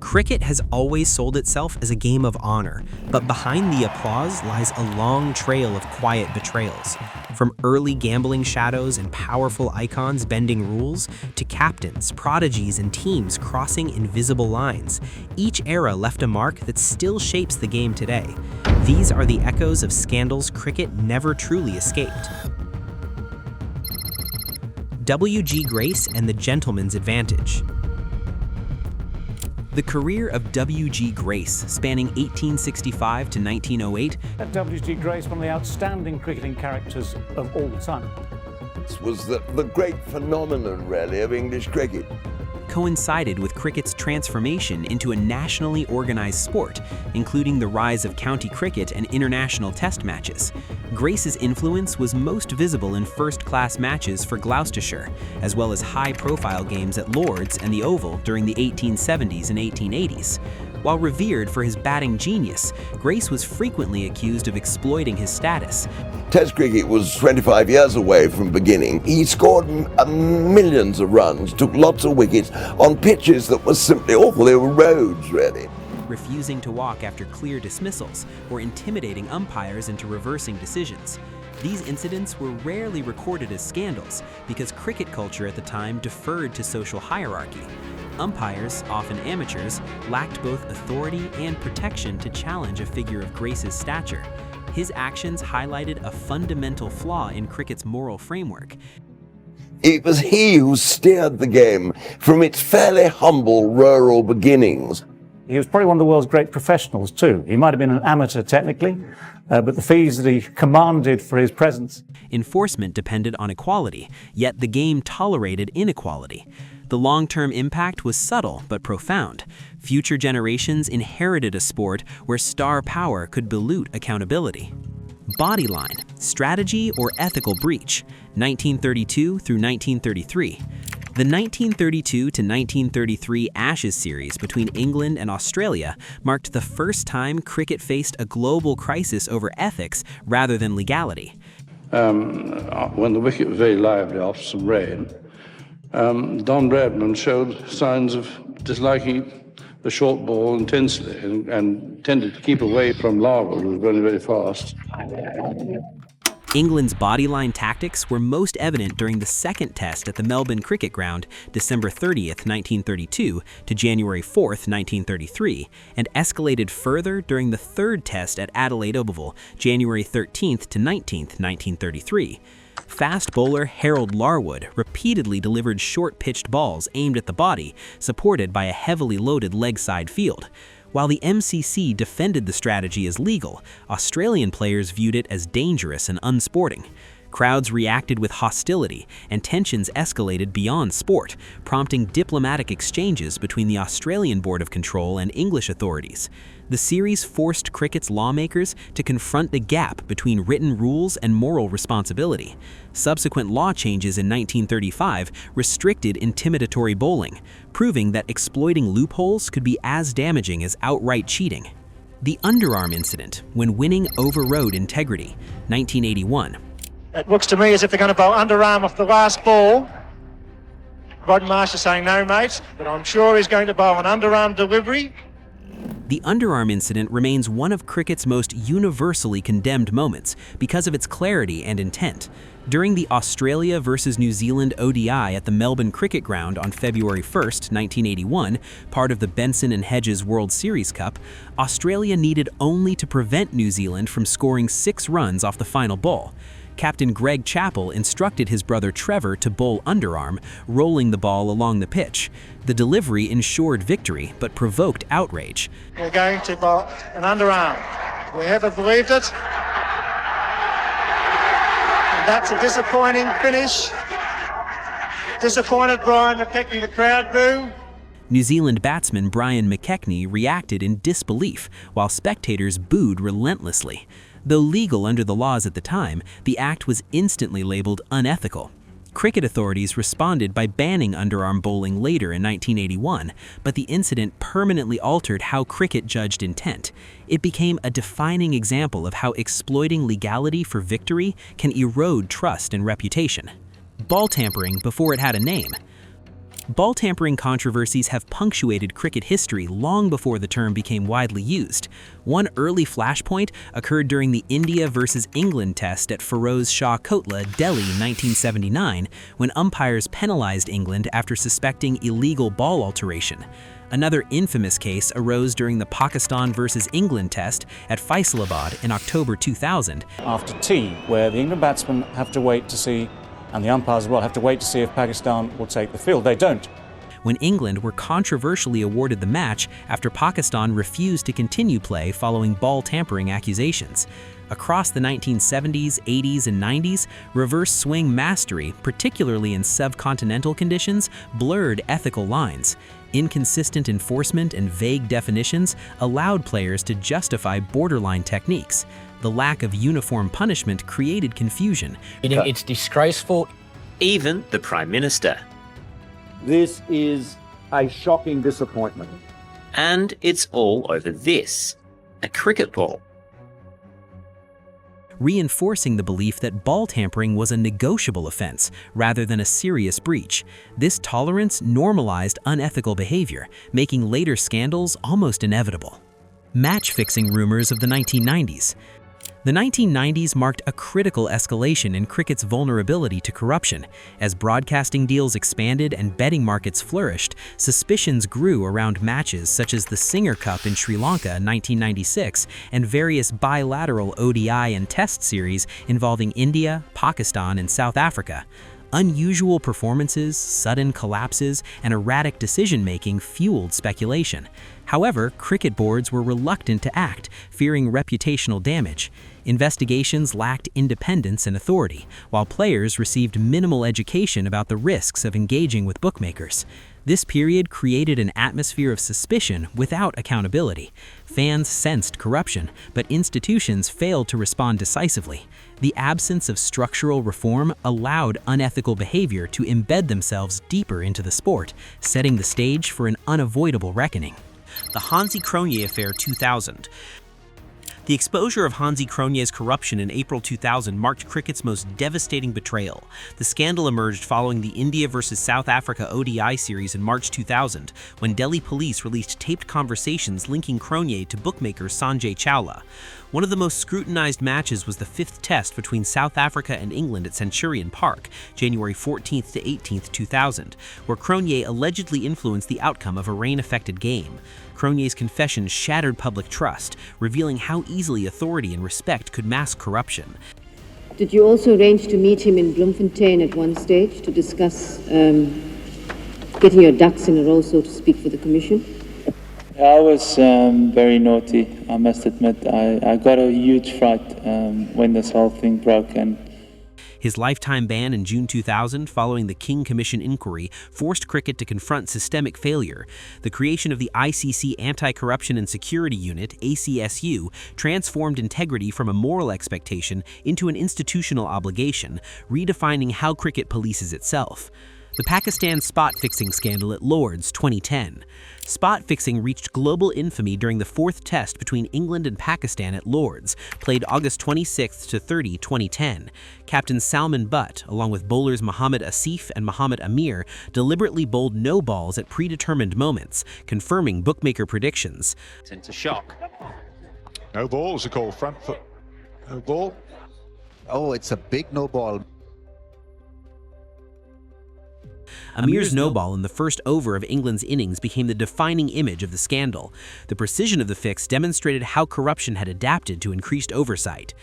Cricket has always sold itself as a game of honor, but behind the applause lies a long trail of quiet betrayals. From early gambling shadows and powerful icons bending rules, to captains, prodigies, and teams crossing invisible lines, each era left a mark that still shapes the game today. These are the echoes of scandals cricket never truly escaped. W.G. Grace and the Gentleman's Advantage. The career of W.G. Grace, spanning 1865 to 1908, W.G. Grace, one of the outstanding cricketing characters of all time. This was the great phenomenon, really, of English cricket. Coincided with cricket's transformation into a nationally organized sport, including the rise of county cricket and international test matches. Grace's influence was most visible in first-class matches for Gloucestershire, as well as high-profile games at Lord's and the Oval during the 1870s and 1880s. While revered for his batting genius, Grace was frequently accused of exploiting his status. Test cricket was 25 years away from beginning. He scored millions of runs, took lots of wickets on pitches that were simply awful. They were roads, really. Refusing to walk after clear dismissals or intimidating umpires into reversing decisions. These incidents were rarely recorded as scandals because cricket culture at the time deferred to social hierarchy. Umpires, often amateurs, lacked both authority and protection to challenge a figure of Grace's stature. His actions highlighted a fundamental flaw in cricket's moral framework. It was he who steered the game from its fairly humble rural beginnings. He was probably one of the world's great professionals too. He might have been an amateur technically, but the fees that he commanded for his presence. Enforcement depended on equality, yet the game tolerated inequality. The long-term impact was subtle but profound. Future generations inherited a sport where star power could dilute accountability. Bodyline, strategy or ethical breach, 1932 through 1933. The 1932 to 1933 Ashes series between England and Australia marked the first time cricket faced a global crisis over ethics rather than legality. When the wicket was very lively after some rain, Don Bradman showed signs of disliking the short ball intensely and tended to keep away from Larwood, who was running very fast. England's bodyline tactics were most evident during the second test at the Melbourne Cricket Ground, December 30th, 1932 to January 4th, 1933, and escalated further during the third test at Adelaide Oval, January 13th to 19th, 1933. Fast bowler Harold Larwood repeatedly delivered short-pitched balls aimed at the body, supported by a heavily loaded leg-side field. While the MCC defended the strategy as legal, Australian players viewed it as dangerous and unsporting. Crowds reacted with hostility, and tensions escalated beyond sport, prompting diplomatic exchanges between the Australian Board of Control and English authorities. The series forced cricket's lawmakers to confront the gap between written rules and moral responsibility. Subsequent law changes in 1935 restricted intimidatory bowling, proving that exploiting loopholes could be as damaging as outright cheating. The underarm incident, when winning overrode integrity, 1981. It looks to me as if they're going to bowl underarm off the last ball. Rod Marsh is saying no, mate, but I'm sure he's going to bowl an underarm delivery. The underarm incident remains one of cricket's most universally condemned moments because of its clarity and intent. During the Australia versus New Zealand ODI at the Melbourne Cricket Ground on February 1st, 1981, part of the Benson and Hedges World Series Cup, Australia needed only to prevent New Zealand from scoring 6 runs off the final ball. Captain Greg Chappell instructed his brother Trevor to bowl underarm, rolling the ball along the pitch. The delivery ensured victory, but provoked outrage. We're going to bowl an underarm. We haven't believed it. And that's a disappointing finish. Disappointed Brian McKechnie, the crowd boo. New Zealand batsman Brian McKechnie reacted in disbelief, while spectators booed relentlessly. Though legal under the laws at the time, the act was instantly labeled unethical. Cricket authorities responded by banning underarm bowling later in 1981, but the incident permanently altered how cricket judged intent. It became a defining example of how exploiting legality for victory can erode trust and reputation. Ball tampering before it had a name. Ball tampering controversies have punctuated cricket history long before the term became widely used. One early flashpoint occurred during the India versus England test at Feroz Shah Kotla, Delhi, 1979, when umpires penalized England after suspecting illegal ball alteration. Another infamous case arose during the Pakistan versus England test at Faisalabad in October 2000. After tea, where the England batsmen have to wait to see, and the umpires as well have to wait to see if Pakistan will take the field. They don't. When England were controversially awarded the match after Pakistan refused to continue play following ball tampering accusations. Across the 1970s, 80s, and 90s, reverse swing mastery, particularly in subcontinental conditions, blurred ethical lines. Inconsistent enforcement and vague definitions allowed players to justify borderline techniques. The lack of uniform punishment created confusion. It's disgraceful. Even the Prime Minister. This is a shocking disappointment. And it's all over this, a cricket ball. Reinforcing the belief that ball tampering was a negotiable offense rather than a serious breach. This tolerance normalized unethical behavior, making later scandals almost inevitable. Match-fixing rumors of the 1990s. The 1990s marked a critical escalation in cricket's vulnerability to corruption. As broadcasting deals expanded and betting markets flourished, suspicions grew around matches such as the Singer Cup in Sri Lanka in 1996 and various bilateral ODI and Test series involving India, Pakistan, and South Africa. Unusual performances, sudden collapses, and erratic decision-making fueled speculation. However, cricket boards were reluctant to act, fearing reputational damage. Investigations lacked independence and authority, while players received minimal education about the risks of engaging with bookmakers. This period created an atmosphere of suspicion without accountability. Fans sensed corruption, but institutions failed to respond decisively. The absence of structural reform allowed unethical behavior to embed themselves deeper into the sport, setting the stage for an unavoidable reckoning. The Hansie Cronje affair 2000. The exposure of Hansie Cronje's corruption in April 2000 marked cricket's most devastating betrayal. The scandal emerged following the India versus South Africa ODI series in March 2000, when Delhi police released taped conversations linking Cronje to bookmaker Sanjay Chawla. One of the most scrutinized matches was the fifth test between South Africa and England at Centurion Park, January 14th to 18th, 2000, where Cronje allegedly influenced the outcome of a rain-affected game. Cronje's confession shattered public trust, revealing how easily authority and respect could mask corruption. Did you also arrange to meet him in Bloemfontein at one stage to discuss getting your ducks in a row, so to speak, for the commission? I was very naughty, I must admit. I got a huge fright when this whole thing broke. And his lifetime ban in June 2000, following the King Commission inquiry, forced cricket to confront systemic failure. The creation of the ICC Anti-Corruption and Security Unit, ACSU, transformed integrity from a moral expectation into an institutional obligation, redefining how cricket polices itself. The Pakistan spot-fixing scandal at Lord's 2010. Spot-fixing reached global infamy during the fourth test between England and Pakistan at Lord's, played August 26 to 30, 2010. Captain Salman Butt, along with bowlers Mohammad Asif and Mohammad Amir, deliberately bowled no balls at predetermined moments, confirming bookmaker predictions. It's a shock. No ball is a call, front foot. No ball. Oh, it's a big no ball. Amir's no ball in the first over of England's innings became the defining image of the scandal. The precision of the fix demonstrated how corruption had adapted to increased oversight.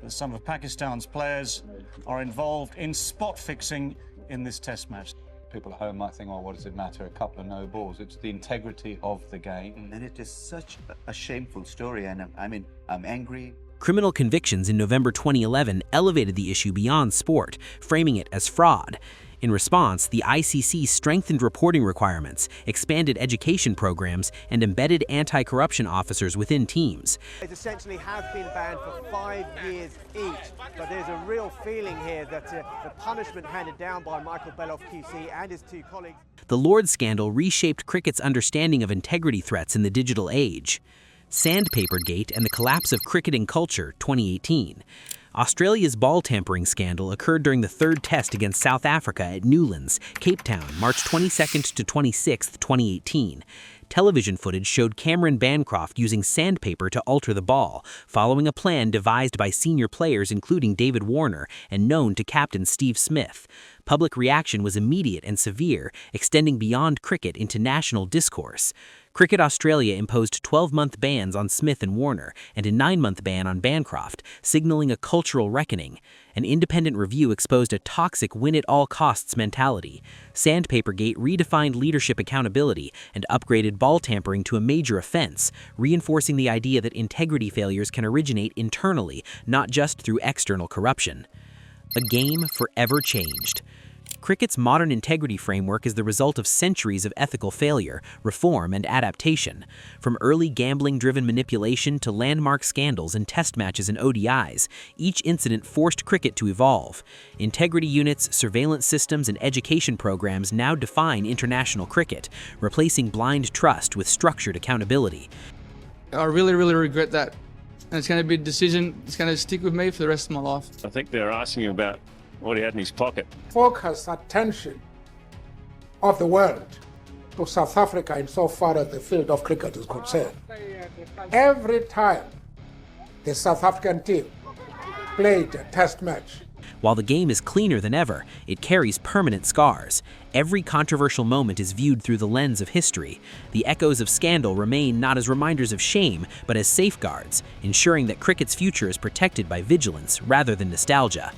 Some of Pakistan's players are involved in spot fixing in this test match. People at home might think, oh, what does it matter? A couple of no balls. It's the integrity of the game. And it is such a shameful story, and I'm angry. Criminal convictions in November 2011 elevated the issue beyond sport, framing it as fraud. In response, the ICC strengthened reporting requirements, expanded education programs, and embedded anti-corruption officers within teams. It essentially has been banned for 5 years each, but there's a real feeling here that the punishment handed down by Michael Beloff QC and his two colleagues. The Lord's scandal reshaped cricket's understanding of integrity threats in the digital age. Sandpapergate and the Collapse of Cricketing Culture, 2018. Australia's ball tampering scandal occurred during the third test against South Africa at Newlands, Cape Town, March 22nd to 26th, 2018. Television footage showed Cameron Bancroft using sandpaper to alter the ball, following a plan devised by senior players including David Warner and known to captain Steve Smith. Public reaction was immediate and severe, extending beyond cricket into national discourse. Cricket Australia imposed 12-month bans on Smith and Warner and a 9-month ban on Bancroft, signaling a cultural reckoning. An independent review exposed a toxic win-at-all-costs mentality. Sandpapergate redefined leadership accountability and upgraded ball tampering to a major offense, reinforcing the idea that integrity failures can originate internally, not just through external corruption. A game forever changed. Cricket's modern integrity framework is the result of centuries of ethical failure, reform, and adaptation. From early gambling-driven manipulation to landmark scandals in test matches and ODIs, each incident forced cricket to evolve. Integrity units, surveillance systems, and education programs now define international cricket, replacing blind trust with structured accountability. I really regret that. And it's going to be a decision that's going to stick with me for the rest of my life. I think they're asking him about what he had in his pocket. Focus attention of the world to South Africa insofar as the field of cricket is concerned. Every time the South African team played a test match, while the game is cleaner than ever, it carries permanent scars. Every controversial moment is viewed through the lens of history. The echoes of scandal remain not as reminders of shame, but as safeguards, ensuring that cricket's future is protected by vigilance rather than nostalgia.